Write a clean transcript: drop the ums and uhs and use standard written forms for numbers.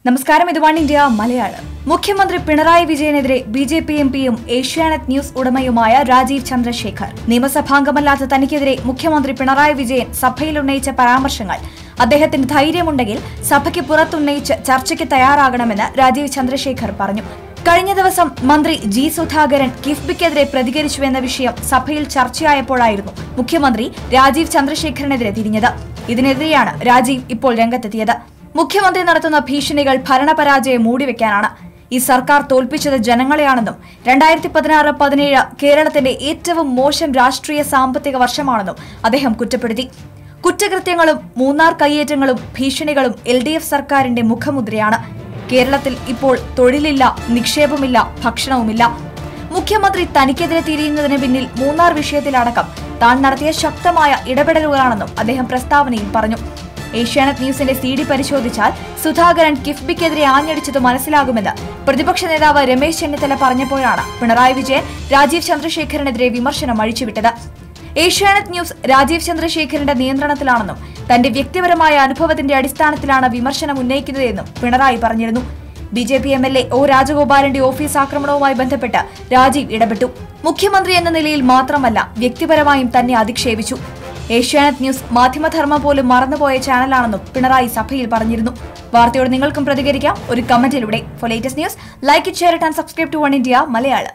നമസ്കാരം, ഇത് one India Malayalam. മുഖ്യമന്ത്രി പിണറായി വിജയനെതിരെ ബിജെപി എംപിയും ഏഷ്യാനെറ്റ് ന്യൂസ് ഉടമയുമായ രാജീവ് ചന്ദ്രശേഖർ. നിയമസഭാംഗമല്ലാത്ത തനിക്കെതിരെ മുഖ്യമന്ത്രി പിണറായി വിജയൻ സഭയിൽ ഉന്നയിച്ച പരാമർശങ്ങൾ അദ്ദേഹത്തിന് ധൈര്യമുണ്ടെങ്കിൽ സഭയ്ക്ക് പുറത്തുന്നയിച്ച് ചർച്ചയ്ക്ക് തയ്യാറാകണമെന്ന് രാജീവ് ചന്ദ്രശേഖർ പറഞ്ഞു. കഴിഞ്ഞ ദിവസം മന്ത്രി ജി സുധാകരൻ കിഫ്ബിക്കെതിരെ പ്രതികരിച്ചുവെന്ന വിഷയം സഭയിൽ ചർച്ചയായപ്പോഴായിരുന്നു മുഖ്യമന്ത്രി രാജീവ് ചന്ദ്രശേഖരനെതിരെ തിരിഞ്ഞത്. ഇതിനെതിരെയാണ് രാജീവ് ഇപ്പോൾ രംഗത്തെത്തിയത്. മുഖ്യമന്ത്രി നടത്തുന്ന ഭീഷണികൾ ഭരണപരാജയം മൂടിവെക്കാനാണ്. ഈ സർക്കാർ തോൽപ്പിച്ചത് ജനങ്ങളെയാണെന്നും 2016-17 കേരളത്തിന്റെ ഏറ്റവും മോശം രാഷ്ട്രീയ സാമ്പത്തിക വർഷമാണെന്നും അദ്ദേഹം കുറ്റപ്പെടുത്തി. കുറ്റകൃത്യങ്ങളും മൂന്നാർ കയ്യേറ്റങ്ങളും ഭീഷണികളും LDF സർക്കാരിന്റെ മുഖമുദ്രയാണ്. കേരളത്തിൽ ഇപ്പോൾ തൊഴിലില്ല, നിക്ഷേപമില്ല, ഭക്ഷണവുമില്ല. മുഖ്യമന്ത്രി തനിക്കെതിരെ തിരിയുന്നതിന് പിന്നിൽ മൂന്നാർ വിഷയത്തിലടക്കം താൻ നടത്തിയ ശക്തമായ ഇടപെടലുകളാണെന്നും അദ്ദേഹം പ്രസ്താവനയിൽ പറഞ്ഞു. ഏഷ്യാനെറ്റ് ന്യൂസിന്റെ CD പരിശോധിച്ചാൽ സുധാകരൻ കിഫ്ബിക്കെതിരെ ആഞ്ഞടിച്ചത് മനസ്സിലാകുമെന്ന് പ്രതിപക്ഷ നേതാവ് രമേശ് ചെന്നിത്തല പറഞ്ഞപ്പോഴാണ് പിണറായി വിജയൻ രാജീവ് ചന്ദ്രശേഖരനെതിരെ വിമർശനം അഴിച്ചുവിട്ടത്. ഏഷ്യാനെറ്റ് ന്യൂസ് രാജീവ് ചന്ദ്രശേഖരന്റെ നിയന്ത്രണത്തിലാണെന്നും തന്റെ വ്യക്തിപരമായ അനുഭവത്തിന്റെ അടിസ്ഥാനത്തിലാണ് വിമർശനം ഉന്നയിക്കുന്നതെന്നും പിണറായി പറഞ്ഞിരുന്നു. BJP MLA O രാജഗോപാലിന്റെ ഓഫീസ് ആക്രമണവുമായി ബന്ധപ്പെട്ട് രാജീവ് ഇടപെട്ടു. മുഖ്യമന്ത്രി എന്ന നിലയിൽ മാത്രമല്ല, വ്യക്തിപരമായും തന്നെ അധിക്ഷേപിച്ചു. ഏഷ്യാനെറ്റ് ന്യൂസ് മാധ്യമധർമ്മം പോലും മറന്നുപോയ ചാനലാണെന്നും പിണറായി സഭയിൽ പറഞ്ഞിരുന്നു. വാർത്തയോട് നിങ്ങൾക്കും പ്രതികരിക്കാം ഒരു കമന്റിലൂടെ. For latest news, like it, share it and subscribe to one India Malayalam.